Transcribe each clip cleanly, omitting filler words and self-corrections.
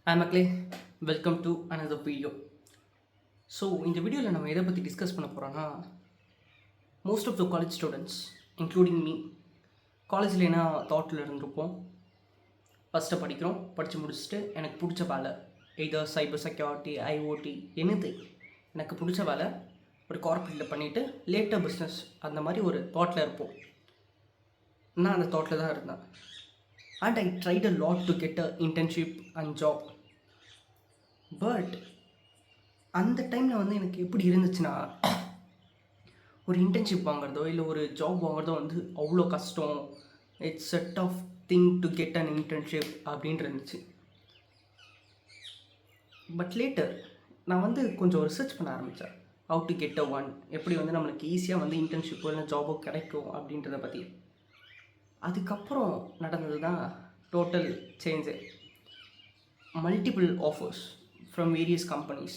I'm Akle. Welcome to another video. So இந்த வீடியோவில் நம்ம எதை பற்றி டிஸ்கஸ் பண்ண போகிறோன்னா most of the college students including me காலேஜில் என்ன தாட்டில் இருந்திருப்போம். ஃபஸ்ட்டு படிக்கிறோம், படித்து முடிச்சுட்டு எனக்கு பிடிச்ச வேலை எதர் சைபர் செக்யூரிட்டி, ஐஓடி, எனிதிங் எனக்கு பிடிச்ச வேலை ஒரு கார்பரேட்டில் பண்ணிவிட்டு லேட்டர் பிஸ்னஸ் அந்த மாதிரி ஒரு தாட்டில் இருப்போம். நான் அந்த தாட்டில் தான் இருந்தேன். And I tried a lot to get a internship and job. But அந்த டைமில் வந்து எனக்கு எப்படி இருந்துச்சுன்னா, ஒரு இன்டர்ன்ஷிப் வாங்குறதோ இல்லை ஒரு ஜாப் வாங்குறதோ வந்து அவ்வளோ கஷ்டம். It's set of thing to get an internship அப்படின்ட்டு இருந்துச்சு. பட் லேட்டர் நான் வந்து கொஞ்சம் ரிசர்ச் பண்ண ஆரம்பித்தேன். How to get a one, எப்படி வந்து நம்மளுக்கு ஈஸியாக வந்து இன்டர்ன்ஷிப்போ இல்லை ஜாபோ கிடைக்கும் அப்படின்றத பற்றி. அதுக்கப்புறம் நடந்தது தான் total change. Multiple offers from various companies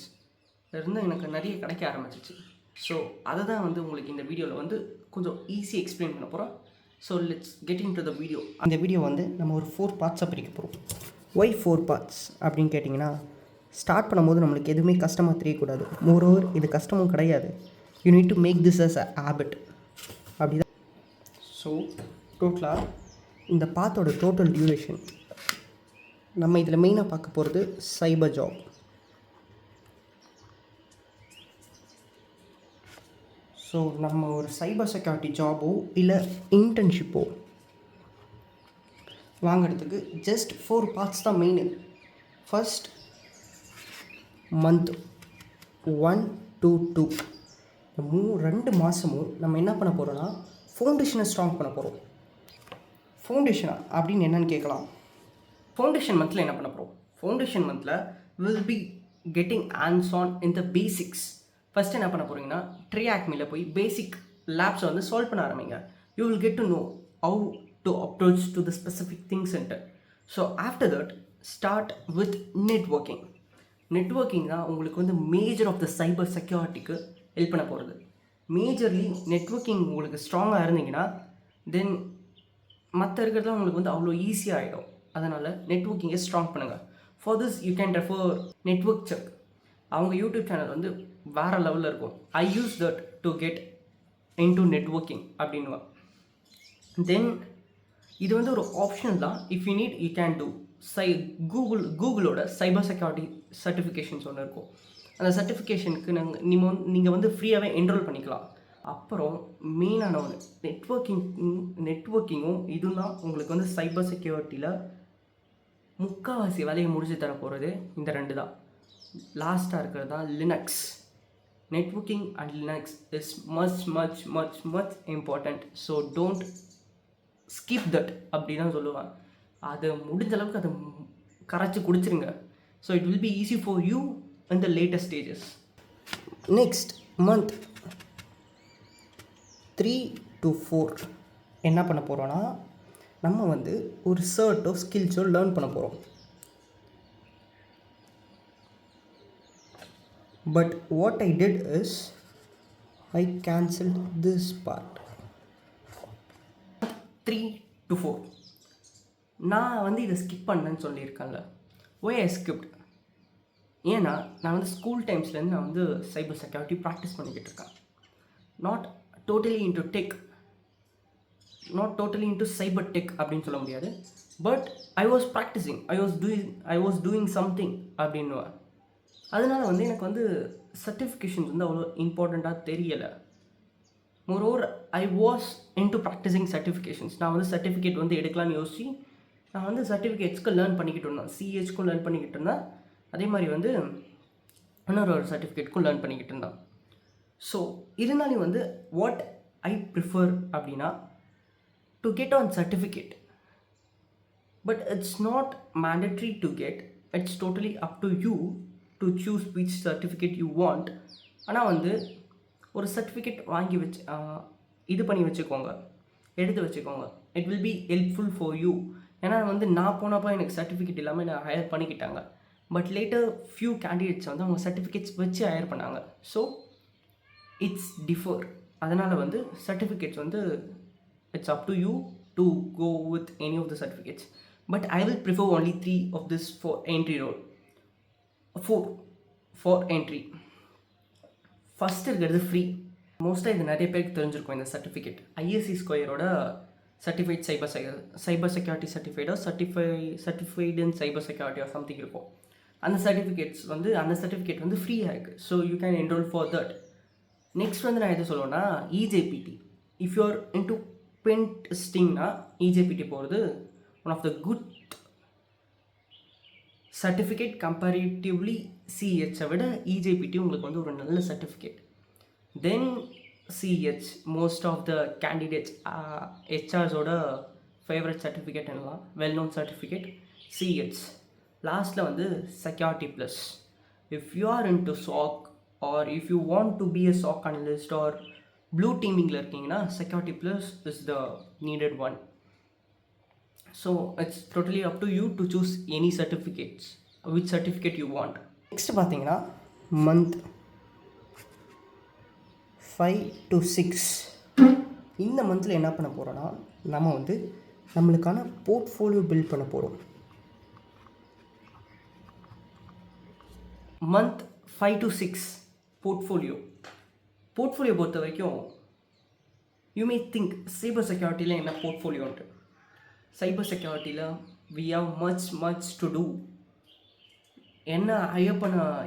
இருந்து எனக்கு நிறைய கிடைக்க ஆரம்பிச்சிச்சு. ஸோ அதை தான் வந்து உங்களுக்கு இந்த வீடியோவில் வந்து கொஞ்சம் ஈஸியாக எக்ஸ்பிளைன் பண்ண போகிறோம். So let's get in to the video. அந்த வீடியோ வந்து நம்ம ஒரு 4 பார்ட்ஸாக பிரிக்க போகிறோம். ஒய் 4 பார்ட்ஸ் அப்படின்னு கேட்டிங்கன்னா, ஸ்டார்ட் பண்ணும்போது நம்மளுக்கு எதுவுமே கஷ்டமாக தெரியக்கூடாது. மோரோவர் இது கஷ்டமும் கிடையாது. You need to make this as a habit. அப்படி தான். ஸோ டோட்டலாக இந்த பாத்தோட டோட்டல் டியூரேஷன் நம்ம இதில் மெயினாக பார்க்க போகிறது சைபர் ஜாப். ஸோ நம்ம ஒரு சைபர் செக்யூரிட்டி ஜாபோ இல்லை இன்டர்ன்ஷிப்போ வாங்கிறதுக்கு ஜஸ்ட் 4 பார்ட்ஸ் தான் மெயின். ஃபர்ஸ்ட் மந்த் 1 to 2 2 மாதமும் நம்ம என்ன பண்ண போகிறோன்னா ஃபவுண்டேஷனை ஸ்ட்ராங் பண்ண போகிறோம். ஃபவுண்டேஷனா அப்படின்னு என்னென்னு கேட்கலாம். ஃபவுண்டேஷன் மந்தில் என்ன பண்ண போகிறோம்? ஃபவுண்டேஷன் மந்தில் will be getting hands on in the basics. First என்ன பண்ண போகிறீங்கன்னா, ட்ரைஹாக்மில் போய் பேசிக் லேப்ஸை வந்து சால்வ் பண்ண ஆரம்பிங்க. You will get to know how to approach to the specific things centre. So after that start with networking. Networking தான் உங்களுக்கு வந்து மேஜர் ஆஃப் த சைபர் செக்யூரிட்டிக்கு ஹெல்ப் பண்ண போகிறது. மேஜர்லி நெட்வொர்க்கிங் உங்களுக்கு ஸ்ட்ராங்காக இருந்தீங்கன்னா தென் மற்ற இருக்கிறதுலாம் உங்களுக்கு வந்து அவ்வளோ ஈஸியாக ஆகிடும். அதனால் நெட்வொர்க்கிங்கை ஸ்ட்ராங் பண்ணுங்கள். For this you can refer network Chuck. அவங்க யூடியூப் சேனல் வந்து வேறு லெவலில் இருக்கும். I use that to get in to networking அப்படின்வா. தென் இது வந்து ஒரு ஆப்ஷன் தான். If you need you can do. கூகுளோட சைபர் செக்யூரிட்டி சர்டிஃபிகேஷன்ஸ் ஒன்று இருக்கும். அந்த சர்டிஃபிகேஷனுக்கு நீங்கள் வந்து ஃப்ரீயாகவே என்ரோல் பண்ணிக்கலாம். அப்புறம் மெயினான ஒன்று நெட்வொர்க்கிங்கும் இதுவும் தான் உங்களுக்கு வந்து சைபர் செக்யூரிட்டியில் முக்கால்வாசி வேலையை முடிச்சு தர போகிறது இந்த 2 தான். லாஸ்ட்டாக இருக்கிறது தான் Linux. Networking and Linux is much important. So don't skip that அப்படி தான் சொல்லுவேன். அது முடிஞ்ச அளவுக்கு அதை கரைச்சி குடிச்சிருங்க. So it will be easy for you in the latest stages. Next month 3 to 4 என்ன பண்ண போகிறோன்னா, நம்ம வந்து ஒரு சர்ட்டோ ஸ்கில்ஸோ லேர்ன் பண்ண போகிறோம். But what I did is I cancelled this part. 3 to 4 நான் வந்து இதை ஸ்கிப் பண்ணேன்னு சொல்லியிருக்கேன்ல. ஒய் ஐ ஸ்கிப்ட்? ஏன்னா நான் வந்து ஸ்கூல் டைம்ஸ்லேருந்து நான் வந்து சைபர் செக்யூரிட்டி ப்ராக்டிஸ் பண்ணிக்கிட்டு இருக்கேன். Not totally into tech, not totally into cyber tech அப்படின்னு சொல்ல முடியாது. But I was practising, I was doing something அப்படின்னு. அதனால் வந்து எனக்கு வந்து சர்டிஃபிகேஷன்ஸ் வந்து அவ்வளோ இம்பார்ட்டண்ட்டாக தெரியலை. Moreover I was into practising certifications. நான் வந்து சர்டிஃபிகேட் வந்து எடுக்கலான்னு யோசிச்சு நான் வந்து சர்டிஃபிகேட்ஸ்க்கு லேர்ன் பண்ணிக்கிட்டு இருந்தேன். சிஹெச்க்கும் லேர்ன் பண்ணிக்கிட்டு இருந்தேன். அதே மாதிரி வந்து இன்னொரு சர்டிஃபிகேட்க்கும் லேர்ன் பண்ணிக்கிட்டு இருந்தேன். ஸோ இருந்தாலும் வந்து வாட் ஐ ப்ரிஃபர் அப்படின்னா to get on certificate. But it's not mandatory to get. It's totally up to you to choose which certificate you want. ஆனால் வந்து ஒரு சர்டிஃபிகேட் வாங்கி இது பண்ணி வச்சுக்கோங்க, எடுத்து வச்சுக்கோங்க. It will be helpful for you. ஏன்னா வந்து நான் போனப்போ எனக்கு சர்டிஃபிகேட் இல்லாமல் என்னை ஹையர் பண்ணிக்கிட்டாங்க. பட் லேட்டர் ஃபியூ கேண்டிடேட்ஸ் வந்து அவங்க சர்டிஃபிகேட்ஸ் வச்சு ஹையர் பண்ணாங்க. So it's differ. அதனால் வந்து சர்டிஃபிகேட்ஸ் வந்து it's up to you to go with any of the certificates. But I will prefer only 3 of this for entry role. For entry. First இருக்கிறது free. மோஸ்ட்டாக இது நிறைய பேருக்கு தெரிஞ்சிருக்கும் இந்த சர்டிஃபிகேட். ஐஎஸ்சி ஸ்கொயரோட சர்டிஃபைட் சைபர் செக்யூரிட்டி சர்டிஃபைடோ certified in cyber security or something இருக்கும். அந்த சர்டிஃபிகேட் வந்து ஃப்ரீயாக இருக்குது. So you can enroll for that. நெக்ஸ்ட் வந்து நான் எது சொல்லுவேன்னா eJPT. If you are into pen டெஸ்டிங்னா இஜேபிடி போகிறது one of the good certificate. Comparatively சிஹெச்சை விட இஜேபிடி உங்களுக்கு வந்து ஒரு நல்ல certificate. Then CH most of the candidates ஹெச்ஆர்ஸோட ஃபேவரட் சர்டிஃபிகேட் என்னலாம் வெல் நோன் சர்டிஃபிகேட் சிஹெச். லாஸ்ட்டில் வந்து security plus. If you are into SOC or if you want to be a SOC analyst or blue டீமிங்கில் இருக்கீங்கன்னா security plus is the needed one. So it's totally up to you to choose any certificates which certificate you want. Next பார்த்தீங்கன்னா month 5 to 6. இந்த மந்தில் என்ன பண்ண போகிறோன்னா நம்ம வந்து நம்மளுக்கான போர்ட்ஃபோலியோ பில்ட் பண்ண போகிறோம். மந்த் 5 to 6 போர்ட்ஃபோலியோ பொறுத்த வரைக்கும் யூ மே திங்க் சைபர் செக்யூரிட்டியில் என்ன போர்ட்ஃபோலியோன்ட்டு. சைபர் செக்யூரிட்டியில் we have much to do. என்ன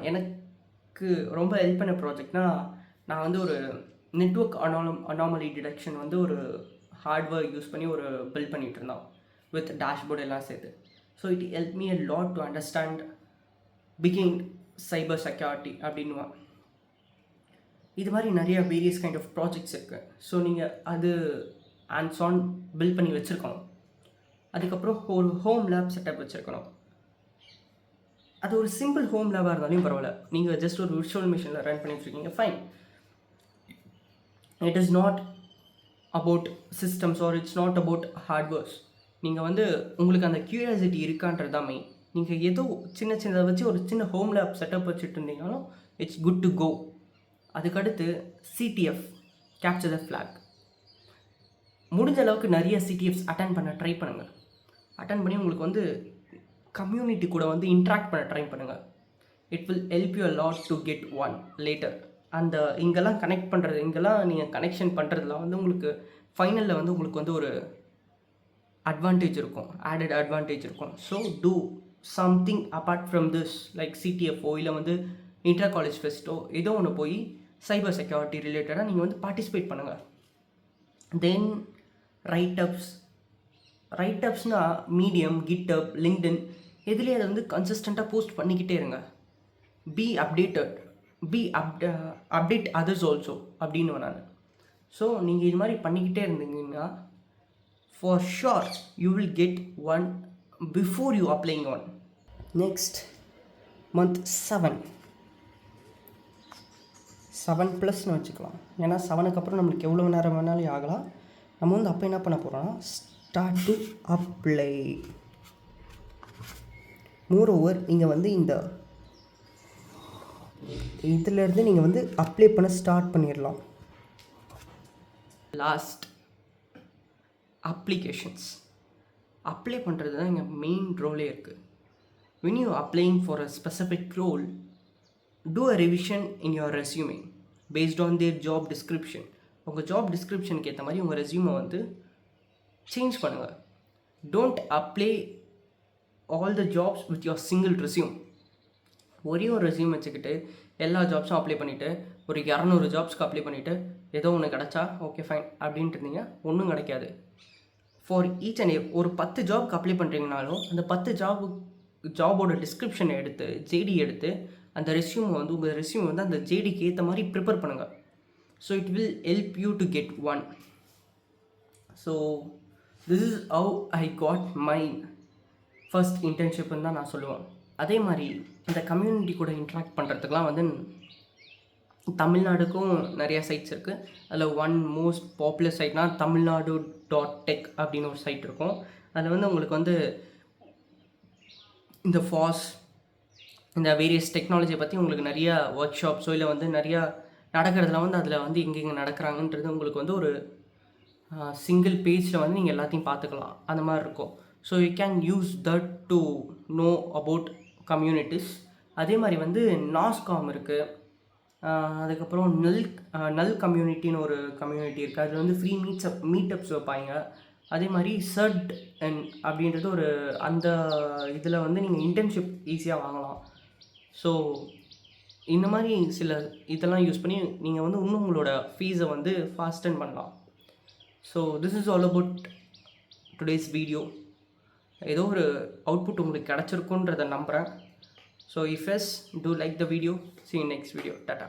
எனக்கு ரொம்ப ஹெல்ப் பண்ண ப்ராஜெக்ட்னா நான் வந்து ஒரு நெட்வொர்க் அனாமலி டிடெக்ஷன் வந்து ஒரு ஹார்ட்வேர் யூஸ் பண்ணி ஒரு பில்ட் பண்ணிகிட்டு இருந்தோம் வித் டேஷ்போர்ட் எல்லாம் சேர்த்து. So it help me a lot to understand begin cyber security அப்படின்வான். இது மாதிரி நிறைய வேரியஸ் கைண்ட் ஆஃப் ப்ராஜெக்ட்ஸ் இருக்குது. ஸோ நீங்கள் அது ஹேண்ட்ஸ் ஆன் பில்ட் பண்ணி வச்சுருக்கணும். அதுக்கப்புறம் ஒரு ஹோம் லேப் செட்டப் வச்சுருக்கணும். அது ஒரு சிம்பிள் ஹோம் லேபாக இருந்தாலும் பரவாயில்ல. நீங்கள் ஜஸ்ட் ஒரு விர்ச்சுவல் மிஷினில் ரன் பண்ணிட்டுருக்கீங்க, fine. It is not about systems or it's not about hardwares. நீங்கள் வந்து உங்களுக்கு அந்த க்யூரியாசிட்டி இருக்கான்றது தான் மெயின். நீங்கள் ஏதோ சின்னதாக வச்சு ஒரு சின்ன ஹோம் லேப் செட்டப் வச்சுட்டு இருந்தீங்கனாலும் இட்ஸ் குட் டு கோ. அதுக்கடுத்து சிடிஎஃப், கேப்சர் த ஃப்ளாக். முடிஞ்ச அளவுக்கு நிறைய சிடிஎஃப்ஸ் அட்டன் பண்ண ட்ரை பண்ணுங்கள். அட்டன் பண்ணி உங்களுக்கு வந்து கம்யூனிட்டி கூட வந்து இன்ட்ராக்ட் பண்ண ட்ரை பண்ணுங்கள். It will help you a lot to get one later. அந்த இங்கெல்லாம் கனெக்ட் பண்ணுறது, இங்கெல்லாம் நீங்கள் கனெக்ஷன் பண்ணுறதுலாம் வந்து உங்களுக்கு ஃபைனலில் வந்து உங்களுக்கு வந்து ஒரு அட்வான்டேஜ் இருக்கும், ஆடட் அட்வான்டேஜ் இருக்கும். So do something apart from this like சிடிஎஃப்ஓ இல்லை வந்து இன்டர் காலேஜ் ஃபெஸ்ட்டோ ஏதோ ஒன்று போய் சைபர் செக்யூரிட்டி ரிலேட்டடாக நீங்கள் வந்து பார்ட்டிசிபேட் பண்ணுங்கள். தென் ரைட்டப்ஸ்னால் மீடியம், கிட்டப், லிங்க்டின் எதுலேயே அதை வந்து கன்சிஸ்டண்ட்டாக போஸ்ட் பண்ணிக்கிட்டே இருங்க. பி அப்டேட் அதர்ஸ் ஆல்சோ அப்படின்னு நான். ஸோ நீங்கள் இது மாதிரி பண்ணிக்கிட்டே இருந்தீங்கன்னா for sure you will get one before you applying one. Next month 7+ன்னு வச்சுக்கலாம். ஏன்னா 7க்கு அப்புறம் நம்மளுக்கு எவ்வளோ நேரம் வேணாலும் ஆகலாம். நம்ம வந்து அப்போ என்ன பண்ண போகிறோம்னா ஸ்டார்ட் டு அப்ளை. மோரோவர் நீங்கள் வந்து இதிலேருந்து நீங்கள் வந்து அப்ளை பண்ண ஸ்டார்ட் பண்ணிடலாம். Last applications. அப்ளை பண்ணுறது தான் இங்கே மெயின் ரோலே இருக்குது. when you applying for a specific role, do a revision in your resume based on their job description. உங்கள் ஜாப் டிஸ்கிரிப்ஷனுக்கு ஏற்ற மாதிரி உங்கள் ரெஸ்யூமை வந்து சேஞ்ச் பண்ணுங்கள். Don't apply all the jobs with your single resume. ஒரே ஒரு ரெஸ்யூம் வச்சுக்கிட்டு எல்லா ஜாப்ஸும் அப்ளை பண்ணிவிட்டு ஒரு 200 ஜாப்ஸ்க்கு அப்ளை பண்ணிவிட்டு ஏதோ ஒன்று கிடச்சா ஓகே ஃபைன் அப்படின்ட்டு இருந்தீங்க, ஒன்றும் கிடைக்காது. ஃபார் ஈச் அண்ட் ஒரு 10 ஜாப்க்கு அப்ளை பண்ணுறீங்கனாலும் அந்த 10 ஜாபோட டிஸ்கிரிப்ஷனை எடுத்து ஜேடி எடுத்து அந்த ரெஸ்யூமை வந்து உங்கள் ரெஸ்யூமை வந்து அந்த ஜேடிக்கு ஏற்ற மாதிரி ப்ரிப்பேர் பண்ணுங்கள். So it will help you to get one. So this is how I got my first இன்டர்ன்ஷிப்னு தான் நான் சொல்லுவேன். அதே மாதிரி இந்த கம்யூனிட்டி கூட இன்ட்ராக்ட் பண்ணுறதுக்கெலாம் வந்து தமிழ்நாடுக்கும் நிறையா சைட்ஸ் இருக்குது. அதில் ஒன் மோஸ்ட் பாப்புலர் சைட்னால் tamilnadu.tech அப்படின்னு ஒரு சைட் இருக்கும். அதில் வந்து உங்களுக்கு வந்து இந்த ஃபாஸ் இந்த வேரியஸ் டெக்னாலஜியை பற்றி உங்களுக்கு நிறையா ஒர்க் ஷாப்ஸோ இல்லை வந்து நிறையா நடக்கிறதுல வந்து அதில் வந்து எங்கெங்கே நடக்கிறாங்கன்றது உங்களுக்கு வந்து ஒரு சிங்கிள் பேஜில் வந்து நீங்கள் எல்லாத்தையும் பார்த்துக்கலாம். அந்த மாதிரி இருக்கும். So you can use that to know about communities அதே மாதிரி வந்து நாஸ்காம் இருக்குது. அதுக்கப்புறம் நல் கம்யூனிட்டின்னு ஒரு கம்யூனிட்டி இருக்குது. அது வந்து ஃப்ரீ மீட்டப்ஸ் வைப்பாங்க. அதே மாதிரி சர்ட் அப்படின்றது ஒரு அந்த இதில் வந்து நீங்கள் இன்டர்ன்ஷிப் ஈஸியாக வாங்கலாம். ஸோ இந்த மாதிரி சில இதெல்லாம் யூஸ் பண்ணி நீங்கள் வந்து இன்னும் உங்களோட ஃபீஸை வந்து ஃபாஸ்டன் பண்ணலாம். So this is all about today's video. ஏதோ ஒரு அவுட்புட் உங்களுக்கு கிடச்சிருக்குன்றதை நம்புகிறேன். So if yes, do like the video. See you next video. Tata.